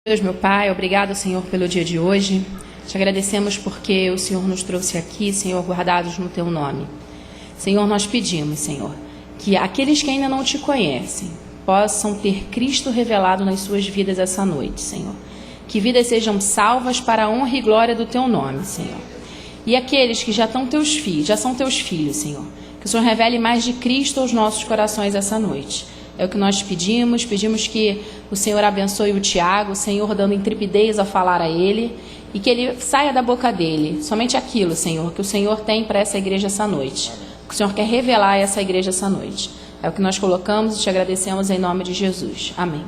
Deus, meu Pai, obrigado, Senhor, pelo dia de hoje. Te agradecemos porque o Senhor nos trouxe aqui, Senhor, guardados no Teu nome. Senhor, nós pedimos, Senhor, que aqueles que ainda não Te conhecem possam ter Cristo revelado nas suas vidas essa noite, Senhor. Que vidas sejam salvas para a honra e glória do Teu nome, Senhor. E aqueles que já são Teus filhos, Senhor, que o Senhor revele mais de Cristo aos nossos corações essa noite. É o que nós pedimos que o Senhor abençoe o Tiago, o Senhor dando intrepidez a falar a ele, e que ele saia da boca dele somente aquilo, Senhor, que o Senhor tem para essa igreja essa noite, que o Senhor quer revelar a essa igreja essa noite. É o que nós colocamos e te agradecemos em nome de Jesus. Amém.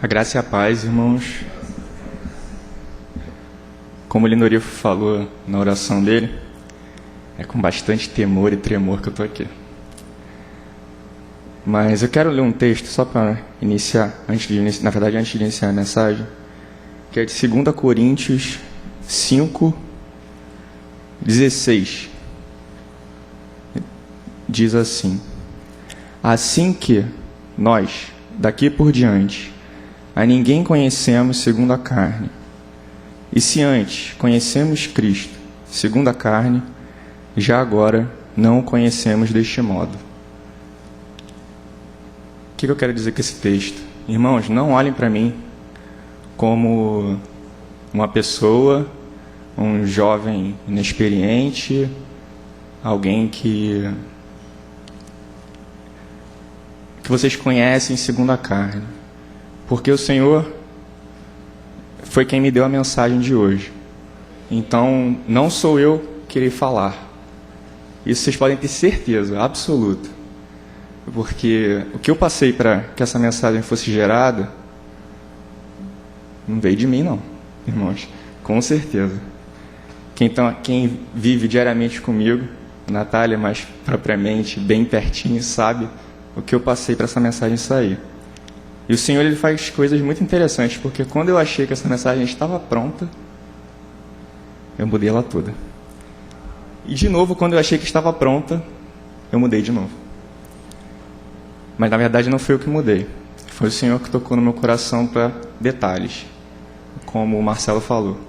A graça e a paz, irmãos. Como o Lindorio falou na oração dele, é com bastante temor e tremor que eu estou aqui. Mas eu quero ler um texto só para iniciar, antes de iniciar a mensagem, que é de 2 Coríntios 5:16. Diz assim: assim que nós, daqui por diante, a ninguém conhecemos segundo a carne. E se antes conhecemos Cristo segundo a carne, já agora não o conhecemos deste modo. O que eu quero dizer com esse texto? Irmãos, não olhem para mim como uma pessoa, um jovem inexperiente, alguém que vocês conhecem segundo a carne. Porque o Senhor foi quem me deu a mensagem de hoje. Então, não sou eu que irei falar. Isso vocês podem ter certeza, absoluta. Porque o que eu passei para que essa mensagem fosse gerada, não veio de mim, não, irmãos. Com certeza. Quem vive diariamente comigo, a Natália mais propriamente, bem pertinho, sabe o que eu passei para essa mensagem sair. E o Senhor, ele faz coisas muito interessantes, porque quando eu achei que essa mensagem estava pronta, eu mudei ela toda. E de novo, quando eu achei que estava pronta, eu mudei de novo. Mas na verdade não foi eu que mudei. Foi o Senhor que tocou no meu coração para detalhes, como o Marcelo falou.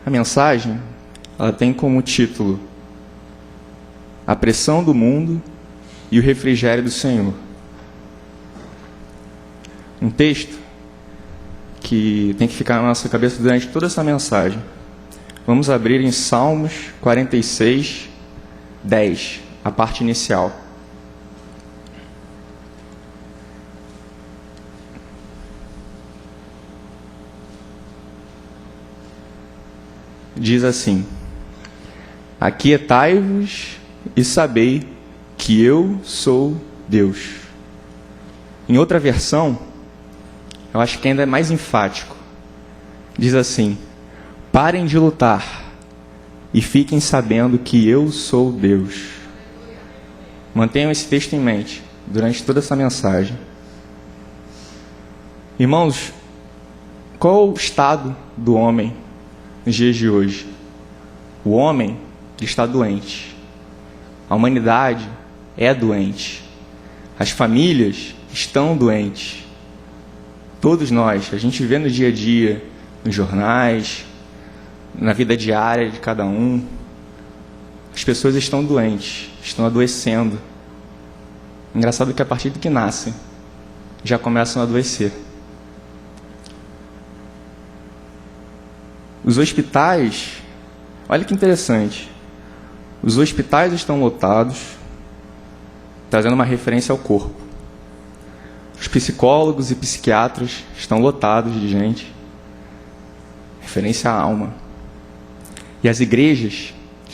A mensagem, ela tem como título A Pressão do Mundo e o Refrigério do Senhor. Um texto que tem que ficar na nossa cabeça durante toda essa mensagem. Vamos abrir em Salmos 46, 10, a parte inicial. Diz assim: aquietai-vos e sabei que eu sou Deus. Em outra versão, eu acho que ainda é mais enfático. Diz assim: parem de lutar e fiquem sabendo que eu sou Deus. Mantenham esse texto em mente durante toda essa mensagem. Irmãos, qual o estado do homem nos dias de hoje? O homem está doente. A humanidade é doente. As famílias estão doentes. Todos nós, a gente vê no dia a dia, nos jornais, na vida diária de cada um, as pessoas estão doentes, estão adoecendo. Engraçado que a partir do que nascem, já começam a adoecer. Os hospitais, olha que interessante, os hospitais estão lotados, trazendo uma referência ao corpo. Os psicólogos e psiquiatras estão lotados de gente, referência à alma. E as igrejas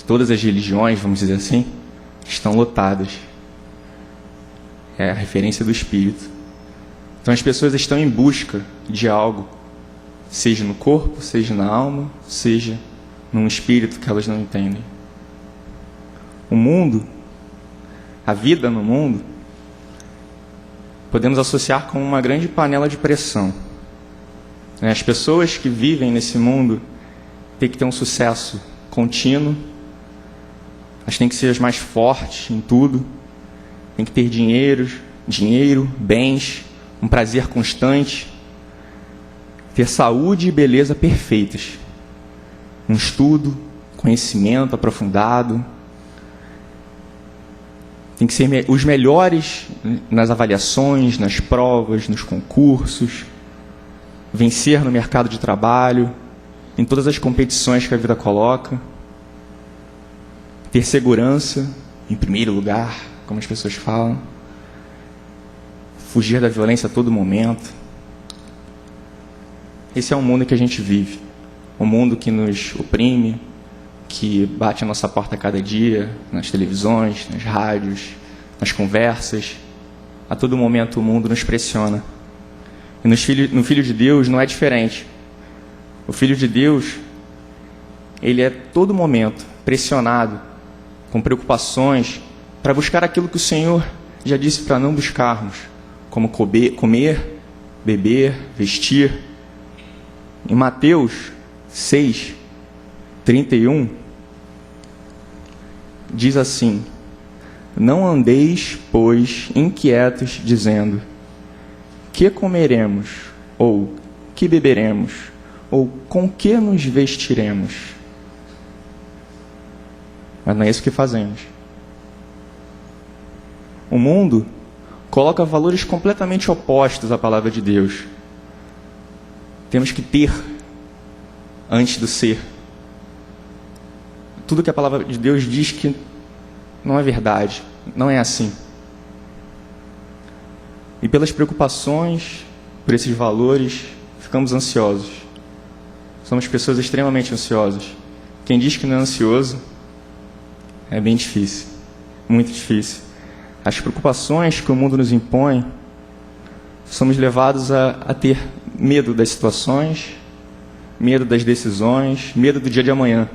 todas as religiões, vamos dizer assim, estão lotadas. É a referência do Espírito. Então as pessoas estão em busca de algo, seja no corpo, seja na alma, seja num espírito que elas não entendem. O mundo, a vida no mundo, podemos associar com uma grande panela de pressão. As pessoas que vivem nesse mundo têm que ter um sucesso contínuo, elas têm que ser as mais fortes em tudo, têm que ter dinheiro, bens, um prazer constante, ter saúde e beleza perfeitas, um estudo, conhecimento aprofundado, tem que ser os melhores nas avaliações, nas provas, nos concursos, vencer no mercado de trabalho, em todas as competições que a vida coloca, ter segurança em primeiro lugar, como as pessoas falam, fugir da violência a todo momento. Esse é o mundo que a gente vive, um mundo que nos oprime, que bate a nossa porta a cada dia, nas televisões, nas rádios, nas conversas. A todo momento o mundo nos pressiona. E no Filho de Deus não é diferente. O Filho de Deus, ele é todo momento pressionado, com preocupações, para buscar aquilo que o Senhor já disse para não buscarmos, como comer, beber, vestir. Em Mateus 6, 31, diz assim: não andeis, pois, inquietos, dizendo: que comeremos? Ou que beberemos? Ou com que nos vestiremos? Mas não é isso que fazemos. O mundo coloca valores completamente opostos à palavra de Deus. Temos que ter antes do ser. Tudo que a palavra de Deus diz que não é verdade, não é assim. E pelas preocupações, por esses valores, ficamos ansiosos. Somos pessoas extremamente ansiosas. Quem diz que não é ansioso, é bem difícil, muito difícil. As preocupações que o mundo nos impõe, somos levados a ter medo das situações, medo das decisões, medo do dia de amanhã.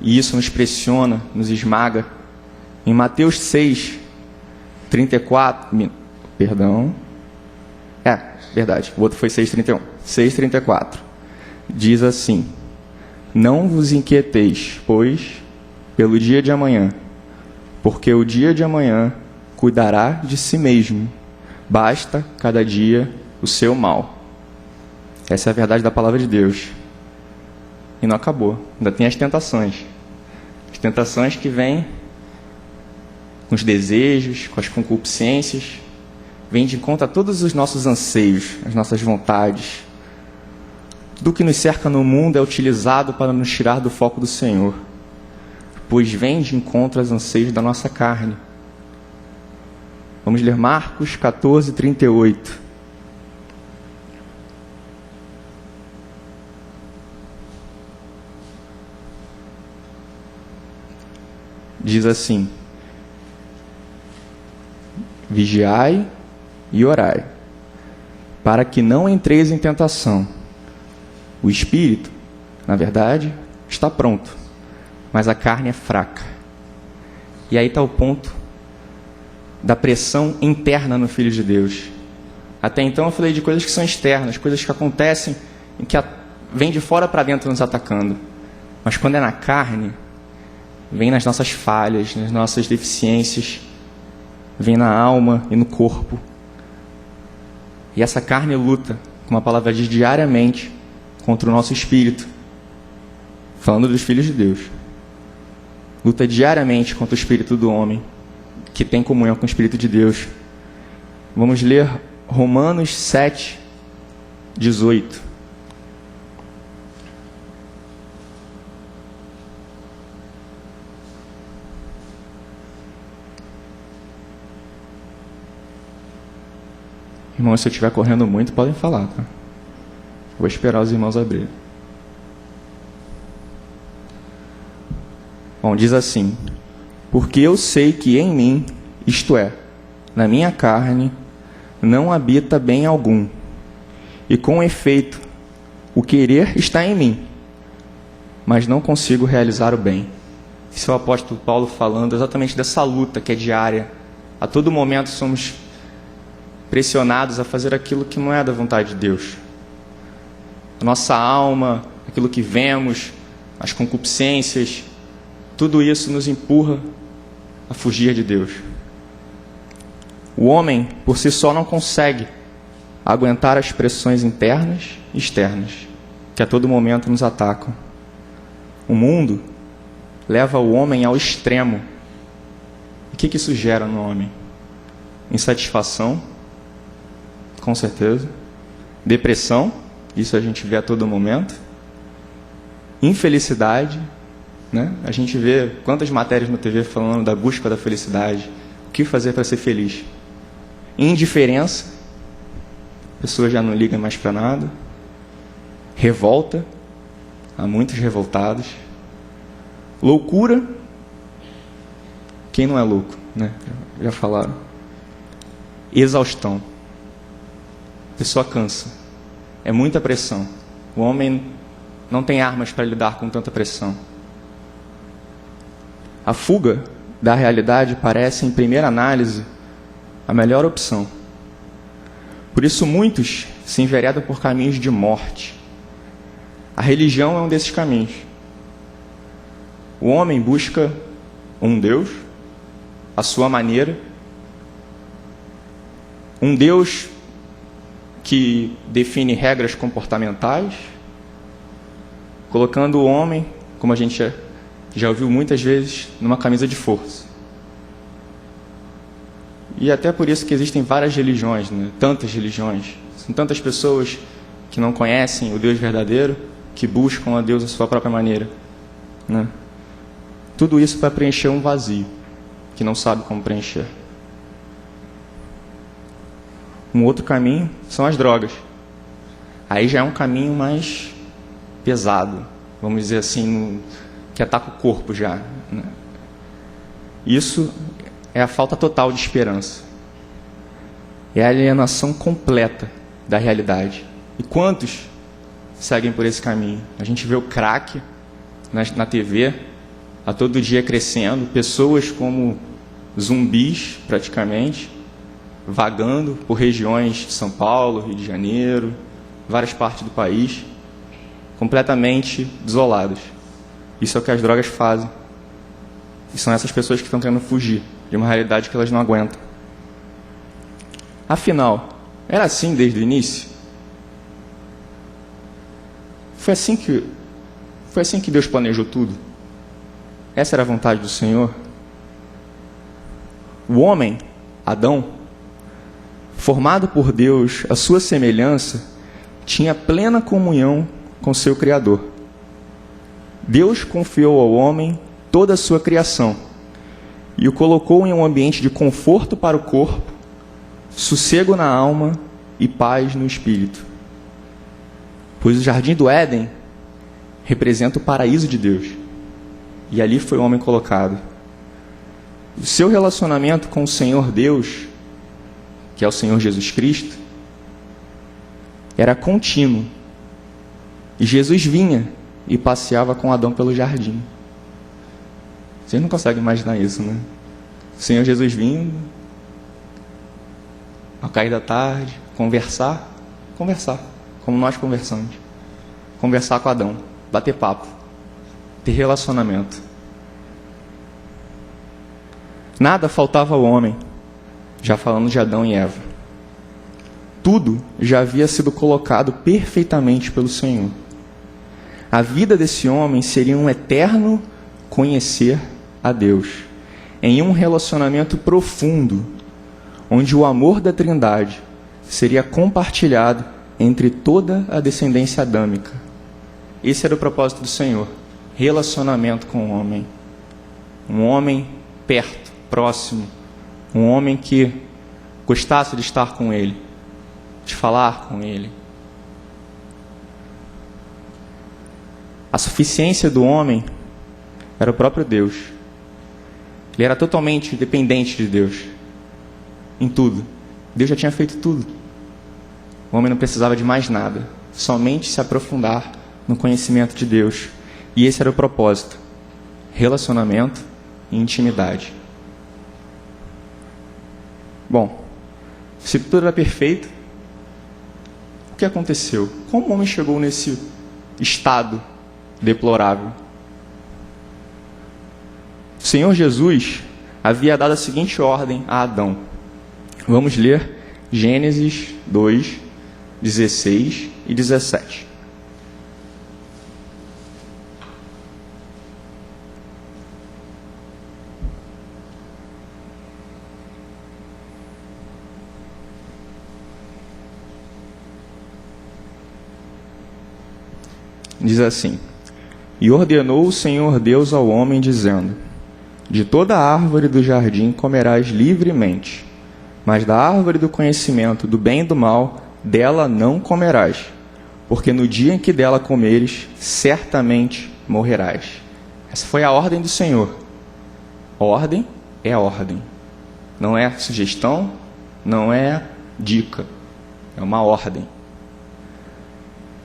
E isso nos pressiona, nos esmaga. Em Mateus 6, 34... Perdão. Verdade. O outro foi 6,31. 6,34. Diz assim: não vos inquieteis, pois, pelo dia de amanhã, porque o dia de amanhã cuidará de si mesmo. Basta cada dia o seu mal. Essa é a verdade da palavra de Deus. E não acabou. Ainda tem as tentações. As tentações que vêm com os desejos, com as concupiscências, vêm de encontro a todos os nossos anseios, as nossas vontades. Tudo que nos cerca no mundo é utilizado para nos tirar do foco do Senhor, pois vem de encontro aos anseios da nossa carne. Vamos ler Marcos 14, 38. Diz assim: vigiai e orai, para que não entreis em tentação. O espírito, na verdade, está pronto, mas a carne é fraca. E aí está o ponto da pressão interna no Filho de Deus. Até então eu falei de coisas que são externas, coisas que acontecem e que vêm de fora para dentro nos atacando. Mas quando é na carne, vem nas nossas falhas, nas nossas deficiências, vem na alma e no corpo. E essa carne luta, como a palavra diz, diariamente contra o nosso espírito. Falando dos filhos de Deus. Luta diariamente contra o espírito do homem, que tem comunhão com o Espírito de Deus. Vamos ler Romanos 7, 18. Irmãos, se eu estiver correndo muito, podem falar, tá? Vou esperar os irmãos abrirem. Bom, diz assim: porque eu sei que em mim, isto é, na minha carne, não habita bem algum. E com efeito, o querer está em mim, mas não consigo realizar o bem. Esse é o apóstolo Paulo falando exatamente dessa luta que é diária. A todo momento somos pressionados a fazer aquilo que não é da vontade de Deus. A nossa alma, aquilo que vemos, as concupiscências, tudo isso nos empurra a fugir de Deus. O homem, por si só, não consegue aguentar as pressões internas e externas, que a todo momento nos atacam. O mundo leva o homem ao extremo. O que isso gera no homem? Insatisfação, com certeza. Depressão, isso a gente vê a todo momento. Infelicidade, né? A gente vê quantas matérias na TV falando da busca da felicidade. O que fazer para ser feliz? Indiferença, a pessoa já não liga mais para nada. Revolta, há muitos revoltados. Loucura, quem não é louco, né? Já falaram. Exaustão, a pessoa cansa, é muita pressão. O homem não tem armas para lidar com tanta pressão. A fuga da realidade parece, em primeira análise, a melhor opção. Por isso muitos se enveredam por caminhos de morte. A religião é um desses caminhos. O homem busca um Deus, a sua maneira, um Deus que define regras comportamentais, colocando o homem, como a gente já ouviu muitas vezes, numa camisa de força. E até por isso que existem várias religiões, né? Tantas religiões. São tantas pessoas que não conhecem o Deus verdadeiro, que buscam a Deus à sua própria maneira, né? Tudo isso para preencher um vazio, que não sabe como preencher. Um outro caminho são as drogas. Aí já é um caminho mais pesado, vamos dizer assim, que ataca o corpo já, né? Isso é a falta total de esperança. É a alienação completa da realidade. E quantos seguem por esse caminho? A gente vê o crack na TV, a todo dia crescendo, pessoas como zumbis, praticamente, vagando por regiões de São Paulo, Rio de Janeiro, várias partes do país, completamente desoladas. Isso é o que as drogas fazem. E são essas pessoas que estão tentando fugir de uma realidade que elas não aguentam. Afinal, era assim desde o início? Foi assim que Deus planejou tudo? Essa era a vontade do Senhor? O homem, Adão, formado por Deus à sua semelhança, tinha plena comunhão com seu Criador. Deus confiou ao homem toda a sua criação e o colocou em um ambiente de conforto para o corpo, sossego na alma e paz no espírito. Pois o jardim do Éden representa o paraíso de Deus. E ali foi o homem colocado. O seu relacionamento com o Senhor Deus, que é o Senhor Jesus Cristo, era contínuo. E Jesus vinha e passeava com Adão pelo jardim. Vocês não conseguem imaginar isso, né? O Senhor Jesus vindo, ao cair da tarde, conversar, como nós conversamos. Conversar com Adão, bater papo, ter relacionamento. Nada faltava ao homem, já falando de Adão e Eva. Tudo já havia sido colocado perfeitamente pelo Senhor. A vida desse homem seria um eterno conhecer a Deus, em um relacionamento profundo, onde o amor da Trindade seria compartilhado entre toda a descendência adâmica. Esse era o propósito do Senhor, relacionamento com o homem. Um homem perto, próximo, um homem que gostasse de estar com ele, de falar com ele. A suficiência do homem era o próprio Deus. Ele era totalmente dependente de Deus, em tudo. Deus já tinha feito tudo. O homem não precisava de mais nada, somente se aprofundar no conhecimento de Deus. E esse era o propósito: relacionamento e intimidade. Bom, se tudo era perfeito, o que aconteceu? Como o homem chegou nesse estado deplorável? O Senhor Jesus havia dado a seguinte ordem a Adão. Vamos ler Gênesis 2, 16 e 17. Diz assim: E ordenou o Senhor Deus ao homem, dizendo: De toda árvore do jardim comerás livremente, mas da árvore do conhecimento do bem e do mal, dela não comerás, porque no dia em que dela comeres, certamente morrerás. Essa foi a ordem do Senhor. Ordem é ordem. Não é sugestão, não é dica. É uma ordem.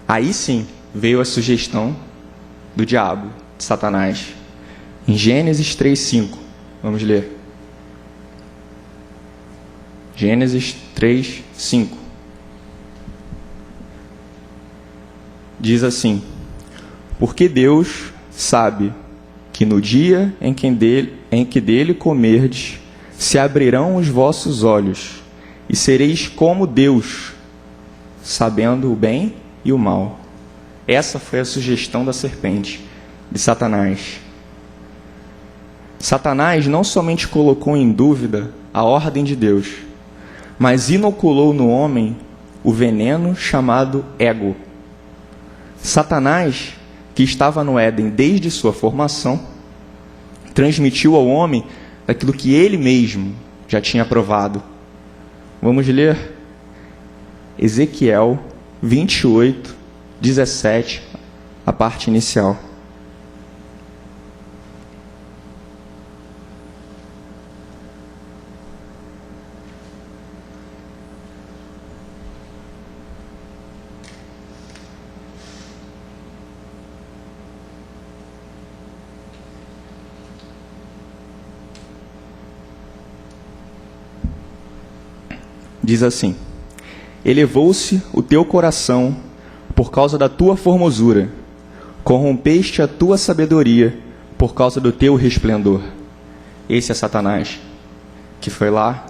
Aí sim veio a sugestão do diabo, de Satanás. Em Gênesis 3:5. Vamos ler. Gênesis 3:5. Diz assim: Porque Deus sabe que no dia em que dele comerdes, se abrirão os vossos olhos, e sereis como Deus, sabendo o bem e o mal. Essa foi a sugestão da serpente, de Satanás. Satanás não somente colocou em dúvida a ordem de Deus, mas inoculou no homem o veneno chamado ego. Satanás, que estava no Éden desde sua formação, transmitiu ao homem aquilo que ele mesmo já tinha provado. Vamos ler Ezequiel 28, 17, a parte inicial. Diz assim: Elevou-se o teu coração por causa da tua formosura, corrompeste a tua sabedoria por causa do teu resplendor. Esse é Satanás, que foi lá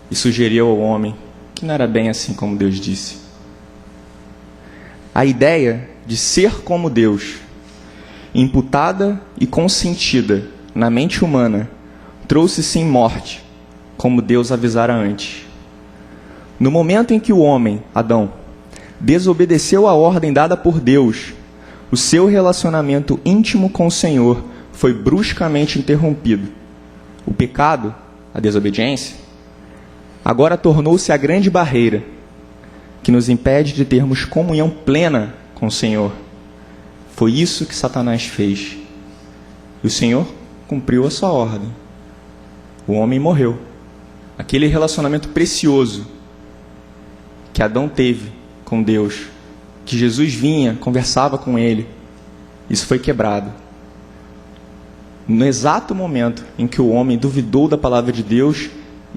e sugeriu ao homem que não era bem assim como Deus disse. A ideia de ser como Deus, imputada e consentida na mente humana, trouxe sim morte, como Deus avisara antes. No momento em que o homem, Adão, desobedeceu a ordem dada por Deus, o seu relacionamento íntimo com o Senhor foi bruscamente interrompido. O pecado, a desobediência, agora tornou-se a grande barreira que nos impede de termos comunhão plena com o Senhor. Foi isso que Satanás fez. E o Senhor cumpriu a sua ordem. O homem morreu. Aquele relacionamento precioso que Adão teve com Deus, que Jesus vinha, conversava com ele, isso foi quebrado. No exato momento em que o homem duvidou da palavra de Deus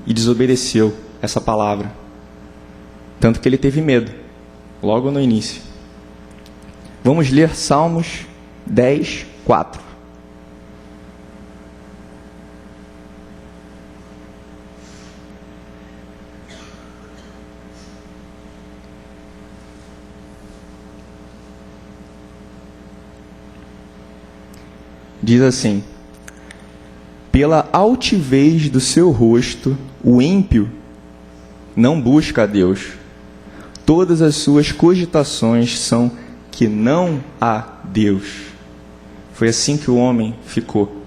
e desobedeceu essa palavra. Tanto que ele teve medo, logo no início. Vamos ler Salmos 10, 4. Diz assim: Pela altivez do seu rosto, o ímpio não busca a Deus. Todas as suas cogitações são que não há Deus. Foi assim que o homem ficou,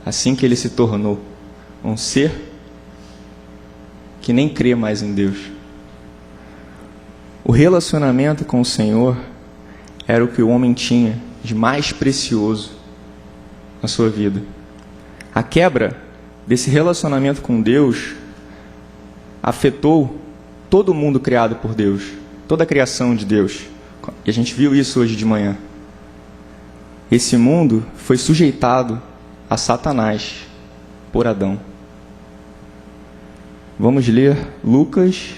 assim que ele se tornou um ser que nem crê mais em Deus. O relacionamento com o Senhor era o que o homem tinha de mais precioso na sua vida. A quebra desse relacionamento com Deus afetou todo mundo criado por Deus, toda a criação de Deus. E a gente viu isso hoje de manhã. Esse mundo foi sujeitado a Satanás por Adão. Vamos ler Lucas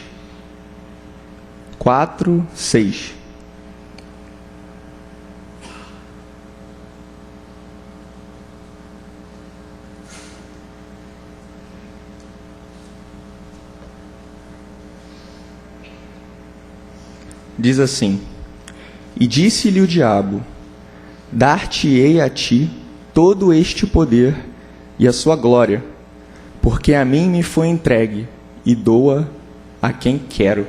4, 6. Diz assim: E disse-lhe o diabo: Dar-te-ei a ti todo este poder e a sua glória, porque a mim me foi entregue, e dou-a a quem quero.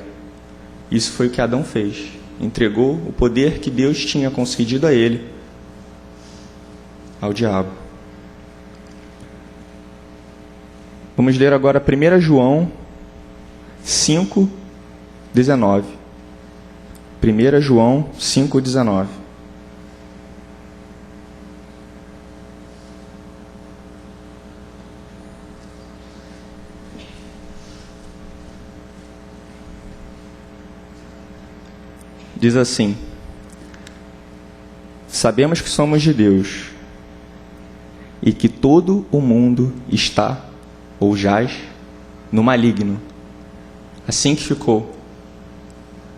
Isso foi o que Adão fez. Entregou o poder que Deus tinha concedido a ele ao diabo. Vamos ler agora 1 João 5, 19. 1 João 5,19. Diz assim: Sabemos que somos de Deus e que todo o mundo está ou jaz no maligno. Assim que ficou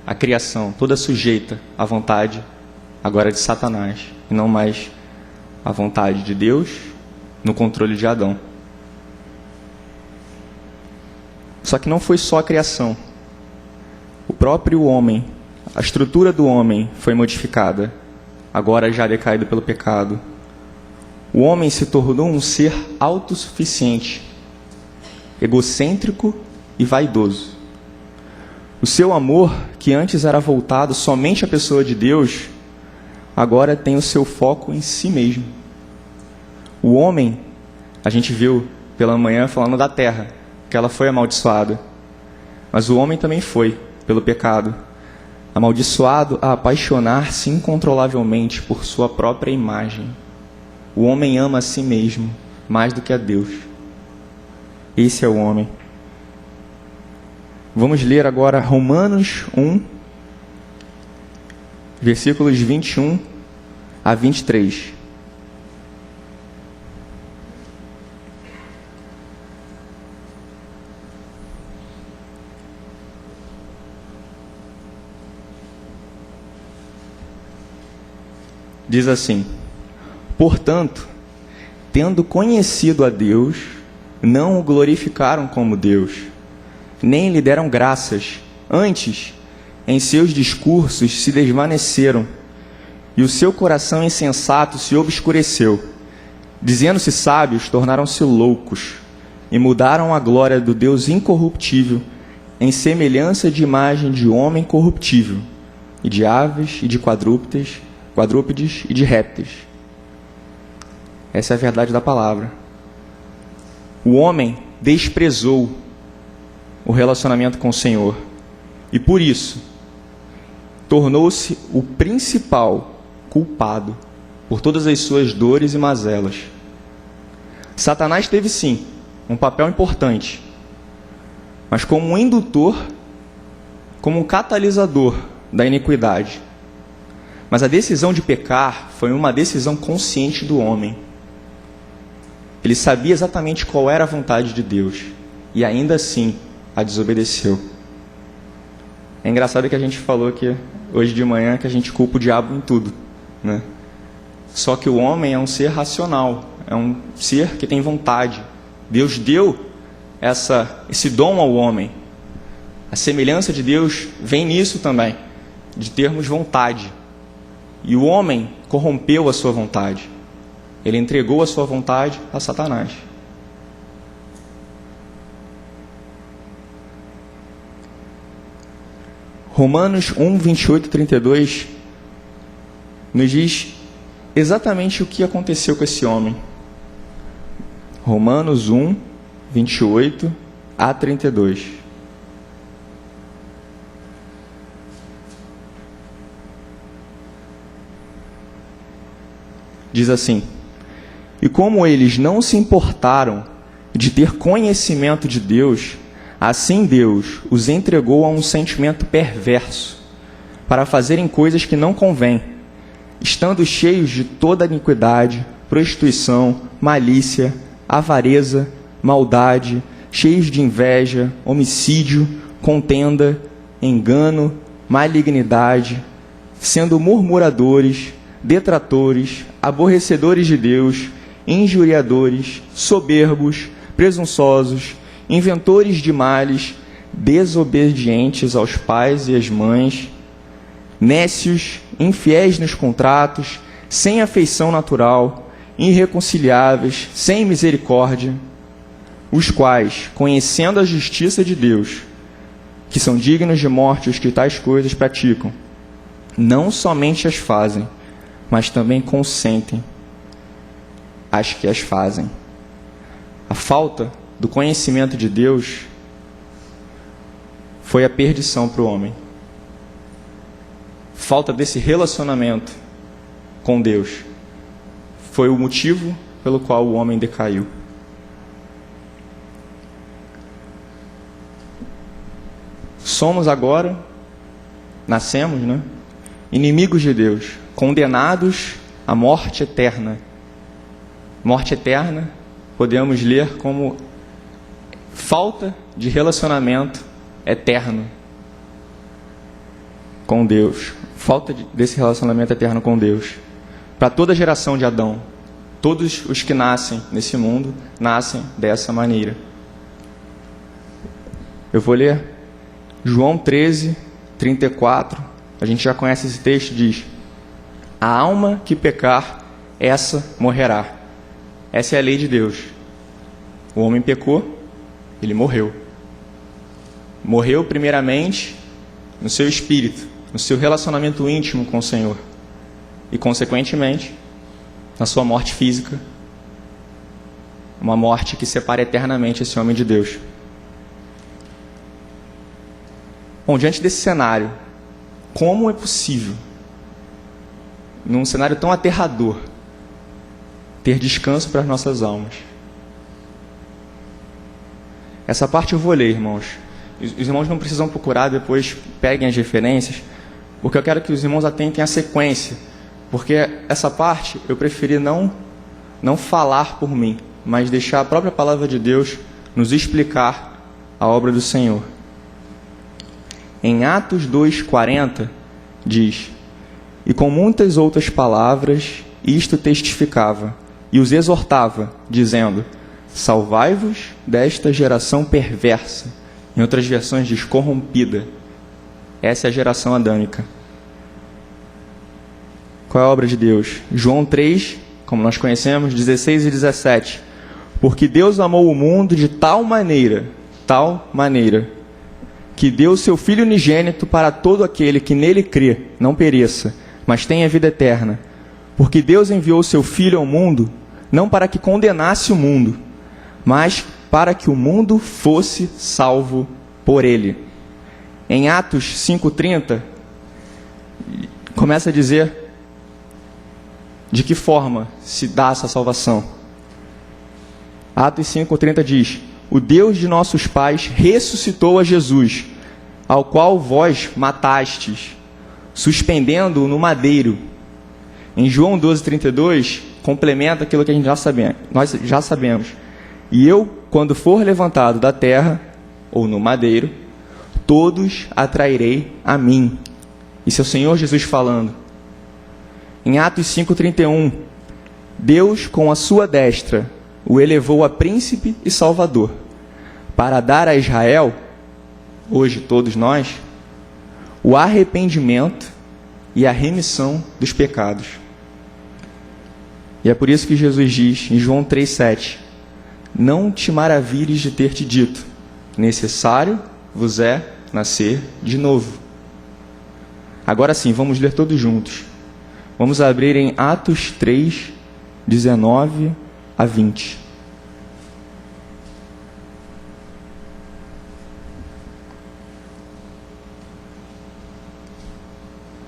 a criação toda sujeita à vontade agora de Satanás, e não mais à vontade de Deus no controle de Adão. Só que não foi só a criação. O próprio homem, a estrutura do homem foi modificada, agora já decaído pelo pecado. O homem se tornou um ser autossuficiente, egocêntrico e vaidoso. O seu amor, que antes era voltado somente à pessoa de Deus, agora tem o seu foco em si mesmo. O homem, a gente viu pela manhã falando da terra, que ela foi amaldiçoada. Mas o homem também foi, pelo pecado, amaldiçoado a apaixonar-se incontrolavelmente por sua própria imagem. O homem ama a si mesmo mais do que a Deus. Esse é o homem. Vamos ler agora Romanos 1, versículos 21 a 23. Diz assim: Portanto, tendo conhecido a Deus, não o glorificaram como Deus, nem lhe deram graças. Antes, em seus discursos se desvaneceram, e o seu coração insensato se obscureceu. Dizendo-se sábios, tornaram-se loucos, e mudaram a glória do Deus incorruptível em semelhança de imagem de homem corruptível, e de aves, e de quadrúpedes e de répteis. Essa é a verdade da palavra. O homem desprezou o relacionamento com o Senhor, e por isso tornou-se o principal culpado por todas as suas dores e mazelas. Satanás teve sim um papel importante, mas como um indutor, como um catalisador da iniquidade. Mas a decisão de pecar foi uma decisão consciente do homem. Ele sabia exatamente qual era a vontade de Deus, e ainda assim a desobedeceu. É engraçado que a gente falou aqui hoje de manhã que a gente culpa o diabo em tudo, né? Só que o homem é um ser racional, é um ser que tem vontade. Deus deu esse dom ao homem. A semelhança de Deus vem nisso também, de termos vontade. E o homem corrompeu a sua vontade. Ele entregou a sua vontade a Satanás. Romanos 1, 28 e 32 nos diz exatamente o que aconteceu com esse homem. Romanos 1, 28 a 32. Diz assim: E como eles não se importaram de ter conhecimento de Deus, assim Deus os entregou a um sentimento perverso, para fazerem coisas que não convêm, estando cheios de toda iniquidade, prostituição, malícia, avareza, maldade, cheios de inveja, homicídio, contenda, engano, malignidade, sendo murmuradores, detratores, aborrecedores de Deus, injuriadores, soberbos, presunçosos, inventores de males, desobedientes aos pais e às mães, nécios, infiéis nos contratos, sem afeição natural, irreconciliáveis, sem misericórdia, os quais, conhecendo a justiça de Deus, que são dignos de morte os que tais coisas praticam, não somente as fazem, mas também consentem as que as fazem. A falta do conhecimento de Deus foi a perdição para o homem. Falta desse relacionamento com Deus foi o motivo pelo qual o homem decaiu. Somos agora, nascemos, inimigos de Deus, condenados à morte eterna. Morte eterna, podemos ler como falta de relacionamento eterno com Deus. Falta desse relacionamento eterno com Deus. Para toda a geração de Adão, todos os que nascem nesse mundo, nascem dessa maneira. Eu vou ler João 13, 34. A gente já conhece esse texto, diz: a alma que pecar, essa morrerá. Essa é a lei de Deus. O homem pecou, ele morreu. Morreu primeiramente no seu espírito, no seu relacionamento íntimo com o Senhor. E, consequentemente, na sua morte física. Uma morte que separa eternamente esse homem de Deus. Bom, diante desse cenário, como é possível, num cenário tão aterrador, ter descanso para as nossas almas? Essa parte eu vou ler, irmãos. Os irmãos não precisam procurar, depois peguem as referências, porque eu quero que os irmãos atentem à sequência, porque essa parte eu preferi não falar por mim, mas deixar a própria palavra de Deus nos explicar a obra do Senhor. Em Atos 2:40 diz: e com muitas outras palavras isto testificava e os exortava, dizendo: salvai-vos desta geração perversa. Em outras versões diz corrompida. Essa é a geração adâmica. Qual é a obra de Deus? João 3, como nós conhecemos, 16 e 17. Porque Deus amou o mundo de tal maneira, que deu o seu Filho unigênito para todo aquele que nele crê, não pereça, mas tenha vida eterna. Porque Deus enviou o seu Filho ao mundo, não para que condenasse o mundo, mas para que o mundo fosse salvo por ele. Em Atos 5:30, começa a dizer de que forma se dá essa salvação. Atos 5:30 diz: o Deus de nossos pais ressuscitou a Jesus, ao qual vós matastes, suspendendo-o no madeiro. Em João 12:32, complementa aquilo que a gente nós já sabemos. E eu, quando for levantado da terra, ou no madeiro, todos atrairei a mim. Isso é o Senhor Jesus falando. Em Atos 5:31, Deus, com a sua destra, o elevou a príncipe e salvador, para dar a Israel, hoje todos nós, o arrependimento e a remissão dos pecados. E é por isso que Jesus diz em João 3:7, não te maravilhes de ter te dito, necessário vos é nascer de novo. Agora sim, vamos ler todos juntos. Vamos abrir em Atos 3, 19 a 20.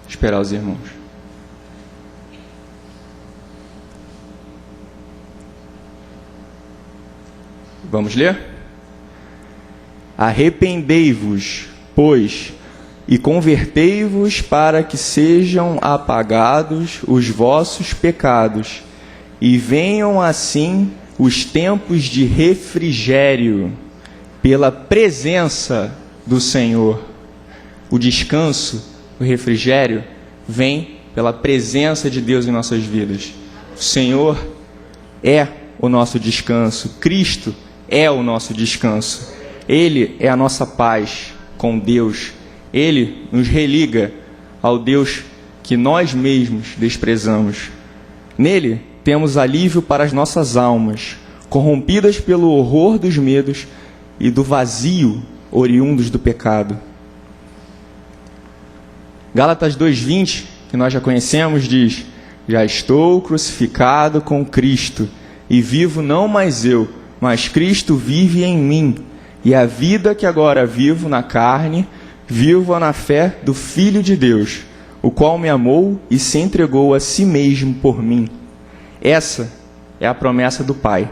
Esperar os irmãos. Vamos ler? Arrependei-vos, pois, e convertei-vos para que sejam apagados os vossos pecados, e venham assim os tempos de refrigério pela presença do Senhor. O descanso, o refrigério, vem pela presença de Deus em nossas vidas. O Senhor é o nosso descanso, Cristo é o nosso descanso. Ele é a nossa paz com Deus. Ele nos religa ao Deus que nós mesmos desprezamos. Nele temos alívio para as nossas almas, corrompidas pelo horror dos medos e do vazio oriundos do pecado. Gálatas 2:20, que nós já conhecemos, diz: já estou crucificado com Cristo, e vivo não mais eu, mas Cristo vive em mim. E a vida que agora vivo na carne, vivo na fé do Filho de Deus, o qual me amou e se entregou a si mesmo por mim. Essa é a promessa do Pai,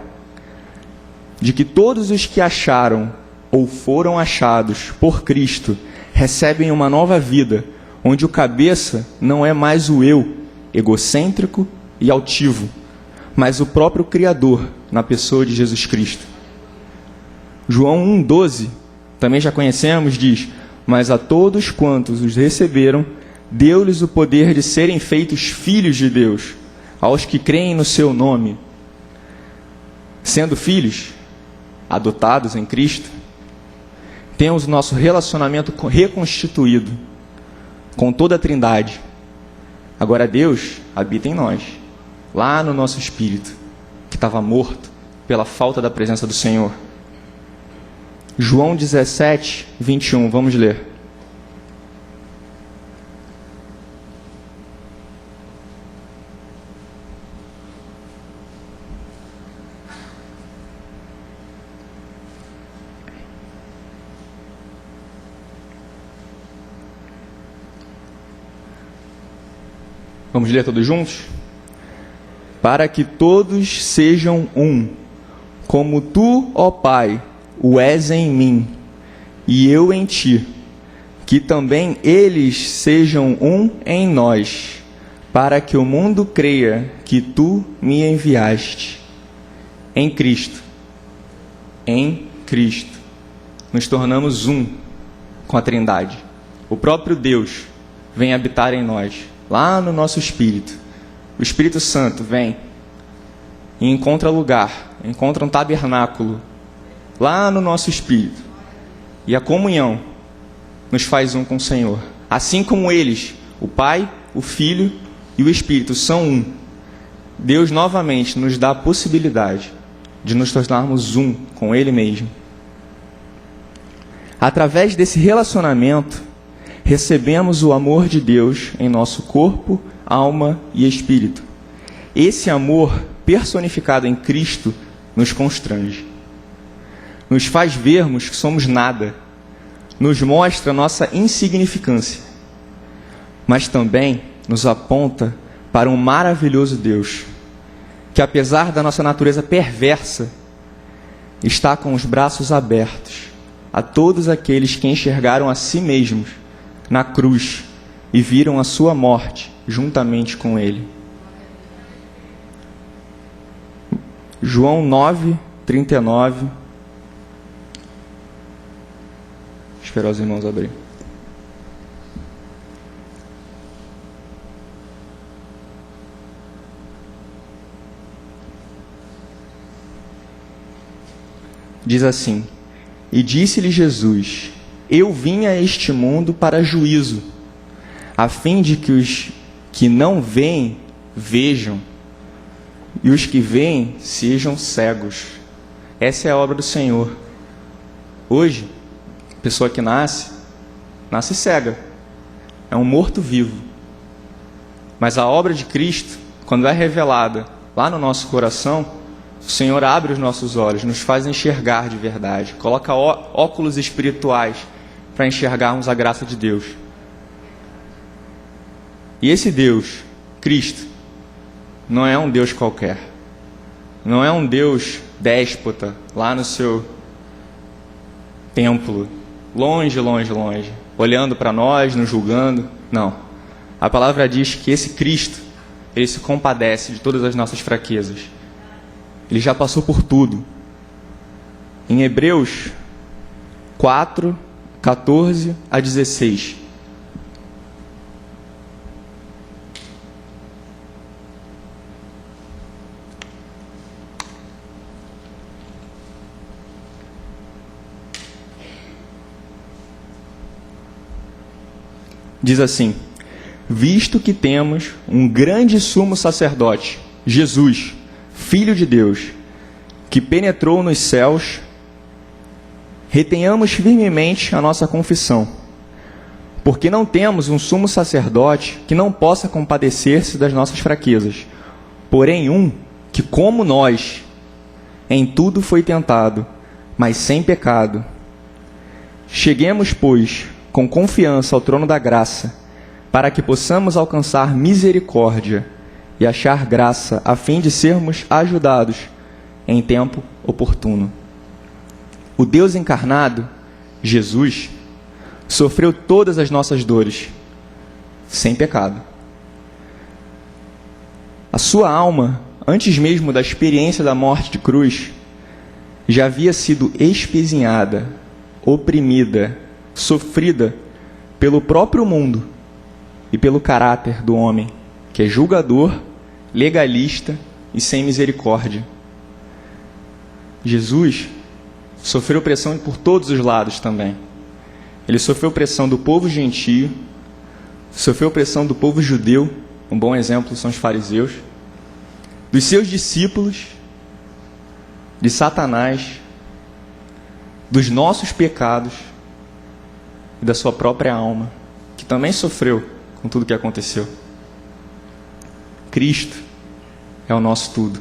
de que todos os que acharam ou foram achados por Cristo recebem uma nova vida, onde o cabeça não é mais o eu, egocêntrico e altivo, mas o próprio Criador, na pessoa de Jesus Cristo. João 1,12, também já conhecemos, diz: mas a todos quantos os receberam, deu-lhes o poder de serem feitos filhos de Deus, aos que creem no seu nome. Sendo filhos, adotados em Cristo, temos o nosso relacionamento reconstituído com toda a Trindade. Agora Deus habita em nós, lá no nosso espírito, que estava morto pela falta da presença do Senhor. João 17:21, vamos ler. Vamos ler todos juntos? Para que todos sejam um, como tu, ó Pai, o és em mim, e eu em ti, que também eles sejam um em nós, para que o mundo creia que tu me enviaste. Em Cristo, nos tornamos um com a Trindade. O próprio Deus vem habitar em nós, lá no nosso espírito. O Espírito Santo vem e encontra lugar, encontra um tabernáculo lá no nosso espírito. E a comunhão nos faz um com o Senhor. Assim como eles, o Pai, o Filho e o Espírito são um, Deus novamente nos dá a possibilidade de nos tornarmos um com Ele mesmo. Através desse relacionamento, recebemos o amor de Deus em nosso corpo, alma e espírito. Esse amor personificado em Cristo nos constrange. Nos faz vermos que somos nada. Nos mostra nossa insignificância. Mas também nos aponta para um maravilhoso Deus, que apesar da nossa natureza perversa, está com os braços abertos a todos aqueles que enxergaram a si mesmos na cruz e viram a sua morte juntamente com ele. João 9:39. Esperar os irmãos abrir. Diz assim: e disse-lhe Jesus: eu vim a este mundo para juízo, a fim de que os que não veem, vejam, e os que veem sejam cegos. Essa é a obra do Senhor. Hoje, a pessoa que nasce cega, é um morto-vivo. Mas a obra de Cristo, quando é revelada lá no nosso coração, o Senhor abre os nossos olhos, nos faz enxergar de verdade, coloca óculos espirituais para enxergarmos a graça de Deus. E esse Deus, Cristo, não é um Deus qualquer. Não é um Deus déspota, lá no seu templo, longe, longe, longe, olhando para nós, nos julgando. Não. A palavra diz que esse Cristo, ele se compadece de todas as nossas fraquezas. Ele já passou por tudo. Em Hebreus 4, 14 a 16. Diz assim: visto que temos um grande sumo sacerdote, Jesus, Filho de Deus, que penetrou nos céus, retenhamos firmemente a nossa confissão, porque não temos um sumo sacerdote que não possa compadecer-se das nossas fraquezas, porém um que, como nós, em tudo foi tentado, mas sem pecado. Cheguemos, pois, com confiança ao trono da graça, para que possamos alcançar misericórdia e achar graça, a fim de sermos ajudados em tempo oportuno. O Deus encarnado, Jesus, sofreu todas as nossas dores, sem pecado. A sua alma, antes mesmo da experiência da morte de cruz, já havia sido espezinhada, oprimida, sofrida pelo próprio mundo e pelo caráter do homem, que é julgador, legalista e sem misericórdia. Jesus sofreu pressão por todos os lados também. Ele sofreu pressão do povo gentio, sofreu pressão do povo judeu, um bom exemplo são os fariseus, dos seus discípulos, de Satanás, dos nossos pecados e da sua própria alma, que também sofreu com tudo que aconteceu. Cristo é o nosso tudo.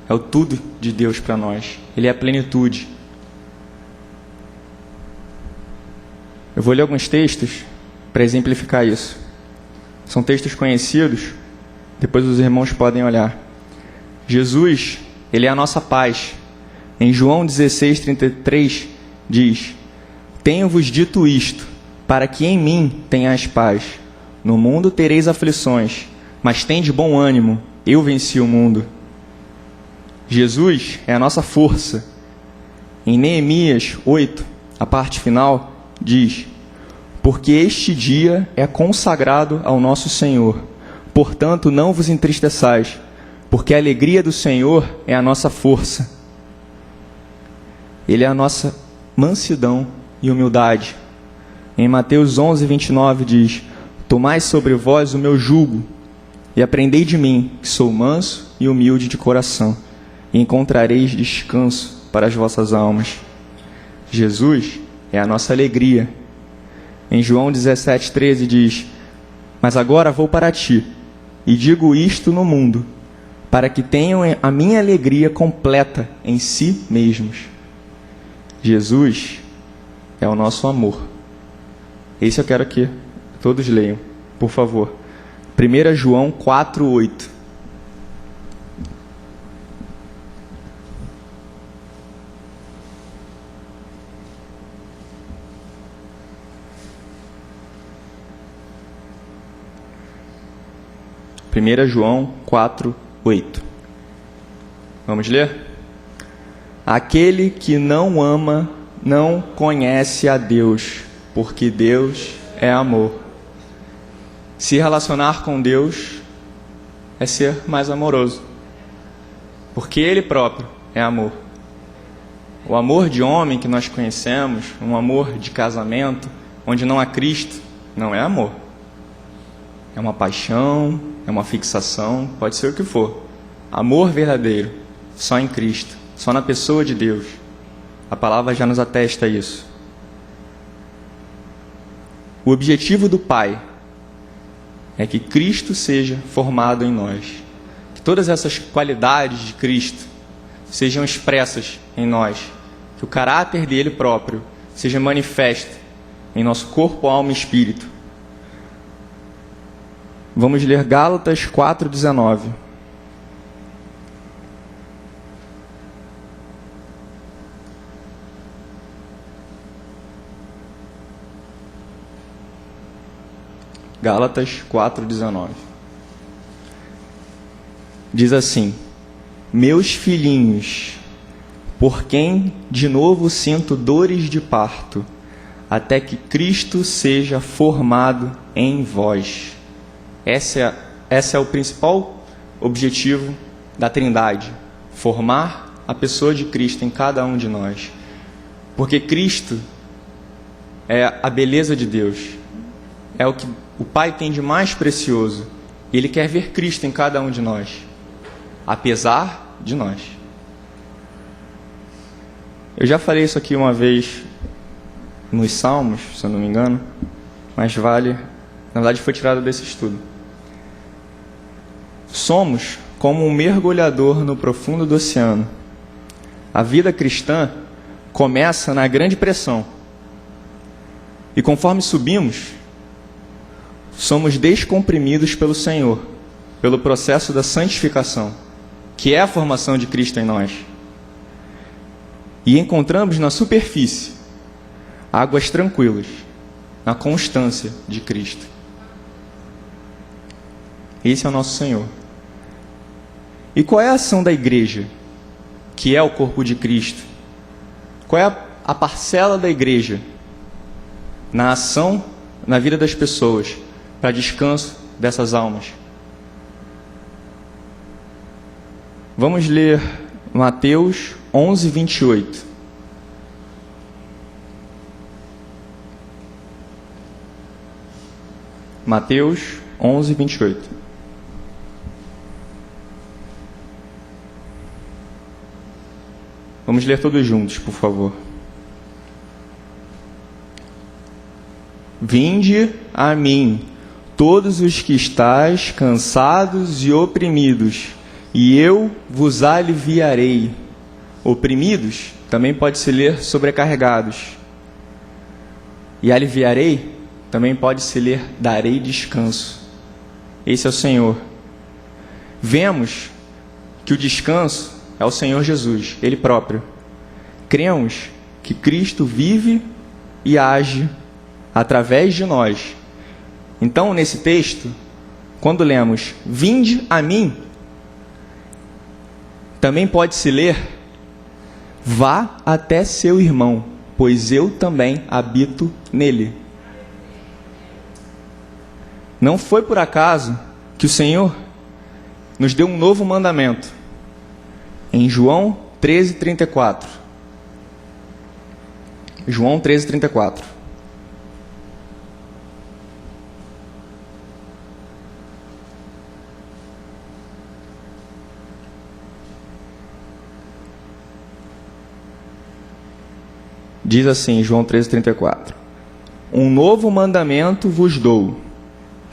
É o tudo de Deus para nós. Ele é a plenitude. Eu vou ler alguns textos para exemplificar isso. São textos conhecidos, depois os irmãos podem olhar. Jesus, ele é a nossa paz. Em João 16:33 diz: tenho-vos dito isto, para que em mim tenhais paz. No mundo tereis aflições, mas tende bom ânimo, eu venci o mundo. Jesus é a nossa força. Em Neemias 8, a parte final, diz: porque este dia é consagrado ao nosso Senhor, portanto não vos entristeçais, porque a alegria do Senhor é a nossa força. Ele é a nossa mansidão e humildade. Em Mateus 11:29 diz: tomai sobre vós o meu jugo e aprendei de mim, que sou manso e humilde de coração, e encontrareis descanso para as vossas almas. Jesus é a nossa alegria. Em João 17:13 diz: mas agora vou para ti, e digo isto no mundo, para que tenham a minha alegria completa em si mesmos. Jesus é o nosso amor. Esse eu quero que todos leiam, por favor. 1 João 4:8. João 4:8. Vamos ler? Aquele que não ama não conhece a Deus, porque Deus é amor. Se relacionar com Deus é ser mais amoroso, porque Ele próprio é amor. O amor de homem que nós conhecemos, um amor de casamento, onde não há Cristo, não é amor. É uma paixão, é uma fixação, pode ser o que for. Amor verdadeiro, só em Cristo, só na pessoa de Deus. A palavra já nos atesta isso. O objetivo do Pai é que Cristo seja formado em nós. Que todas essas qualidades de Cristo sejam expressas em nós. Que o caráter dele próprio seja manifesto em nosso corpo, alma e espírito. Vamos ler Gálatas 4:19. Gálatas 4:19. Diz assim: meus filhinhos, por quem de novo sinto dores de parto, até que Cristo seja formado em vós. Esse é o principal objetivo da Trindade, formar a pessoa de Cristo em cada um de nós. Porque Cristo é a beleza de Deus, é o que o Pai tem de mais precioso. Ele quer ver Cristo em cada um de nós, apesar de nós. Eu já falei isso aqui uma vez nos Salmos, se eu não me engano, mas na verdade foi tirado desse estudo. Somos como um mergulhador no profundo do oceano. A vida cristã começa na grande pressão. E conforme subimos, somos descomprimidos pelo Senhor, pelo processo da santificação, que é a formação de Cristo em nós. E encontramos na superfície águas tranquilas, na constância de Cristo. Esse é o nosso Senhor. E qual é a ação da igreja, que é o corpo de Cristo? Qual é a parcela da igreja na ação, na vida das pessoas, para descanso dessas almas? Vamos ler Mateus 11:28. Mateus 11:28. Vamos ler todos juntos, por favor. Vinde a mim, todos os que estáis cansados e oprimidos, e eu vos aliviarei. Oprimidos também pode se ler sobrecarregados. E aliviarei também pode se ler darei descanso. Esse é o Senhor. Vemos que o descanso é o Senhor Jesus, Ele próprio. Cremos que Cristo vive e age através de nós. Então, nesse texto, quando lemos vinde a mim, também pode se ler vá até seu irmão, pois eu também habito nele. Não foi por acaso que o Senhor nos deu um novo mandamento. Em João 13:34. João 13:34. Diz assim, João 13:34. Um novo mandamento vos dou,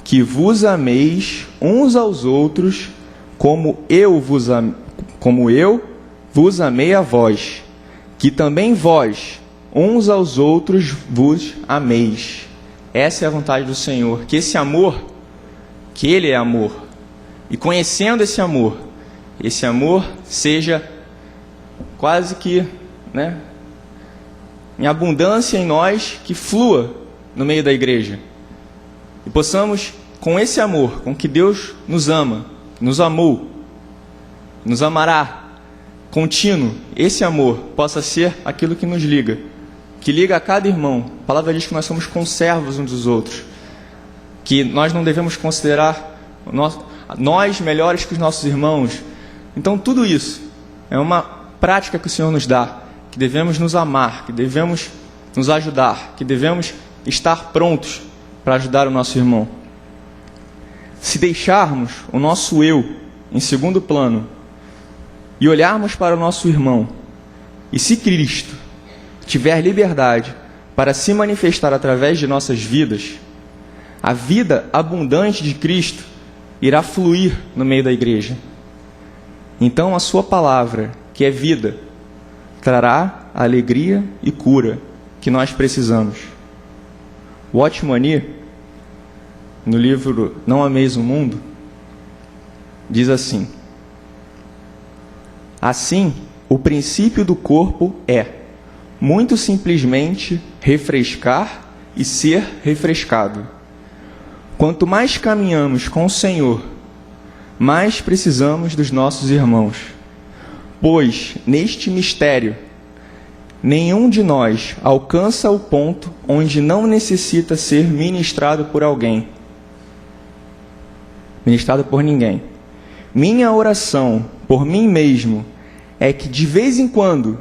que vos ameis uns aos outros, como eu vos amei a vós, que também vós, uns aos outros, vos ameis. Essa é a vontade do Senhor, que esse amor, que Ele é amor, e conhecendo esse amor seja quase que, em abundância em nós, que flua no meio da igreja. E possamos, com esse amor, com que Deus nos ama, nos amou, nos amará, contínuo, esse amor possa ser aquilo que nos liga, que liga a cada irmão. A palavra diz que nós somos conservos uns dos outros, que nós não devemos considerar nós melhores que os nossos irmãos. Então tudo isso é uma prática que o Senhor nos dá, que devemos nos amar, que devemos nos ajudar, que devemos estar prontos para ajudar o nosso irmão. Se deixarmos o nosso eu em segundo plano e olharmos para o nosso irmão, e se Cristo tiver liberdade para se manifestar através de nossas vidas, a vida abundante de Cristo irá fluir no meio da igreja. Então a sua palavra, que é vida, trará a alegria e cura que nós precisamos. Watchman Nee, no livro Não Ameis o Mundo, diz assim: assim, o princípio do corpo é, muito simplesmente, refrescar e ser refrescado. Quanto mais caminhamos com o Senhor, mais precisamos dos nossos irmãos. Pois, neste mistério, nenhum de nós alcança o ponto onde não necessita ser ministrado por alguém. Ministrado por ninguém. Minha oração por mim mesmo é que, de vez em quando,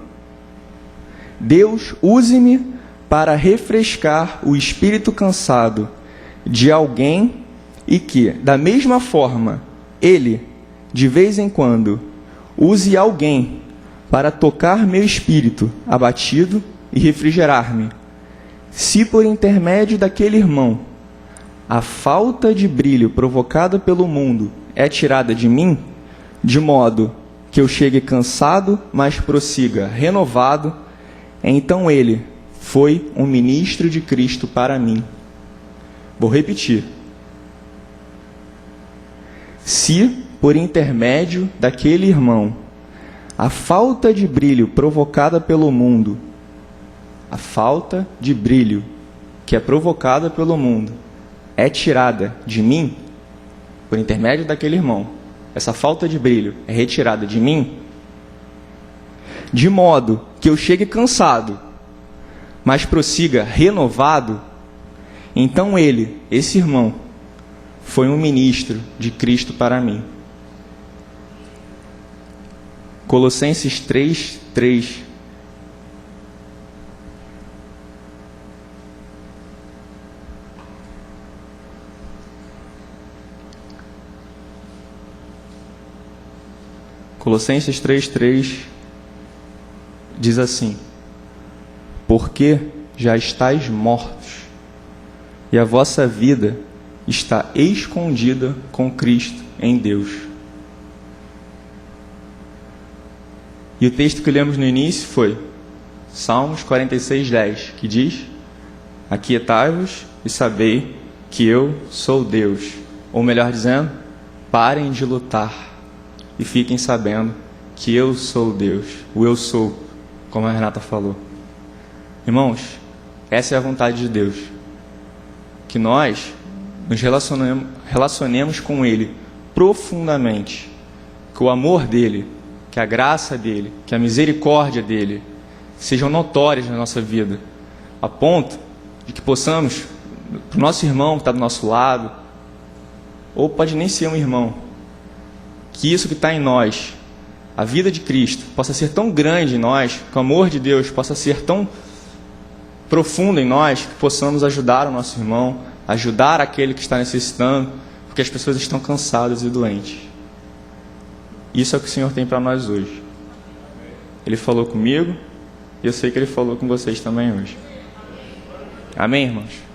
Deus use-me para refrescar o espírito cansado de alguém e que, da mesma forma, Ele, de vez em quando, use alguém para tocar meu espírito abatido e refrigerar-me. Se por intermédio daquele irmão a falta de brilho provocada pelo mundo é tirada de mim, de modo que eu chegue cansado, mas prossiga renovado, então ele foi um ministro de Cristo para mim. Vou repetir. Se, por intermédio daquele irmão, a falta de brilho provocada pelo mundo, a falta de brilho que é provocada pelo mundo, é tirada de mim, por intermédio daquele irmão, essa falta de brilho é retirada de mim, de modo que eu chegue cansado, mas prossiga renovado, então ele, esse irmão, foi um ministro de Cristo para mim. Colossenses 3:3. Colossenses 3:3 diz assim: porque já estáis mortos, e a vossa vida está escondida com Cristo em Deus. E o texto que lemos no início foi Salmos 46:10, que diz: aquietai-vos e sabei que eu sou Deus. Ou melhor dizendo, parem de lutar e fiquem sabendo que eu sou Deus. O eu sou, como a Renata falou. Irmãos, essa é a vontade de Deus. Que nós nos relacionemos com Ele profundamente. Que o amor dEle, que a graça dEle, que a misericórdia dEle sejam notórias na nossa vida. A ponto de que possamos, para o nosso irmão que está do nosso lado, ou pode nem ser um irmão, que isso que está em nós, a vida de Cristo, possa ser tão grande em nós, que o amor de Deus possa ser tão profundo em nós, que possamos ajudar o nosso irmão, ajudar aquele que está necessitando, porque as pessoas estão cansadas e doentes. Isso é o que o Senhor tem para nós hoje. Ele falou comigo, e eu sei que Ele falou com vocês também hoje. Amém, irmãos?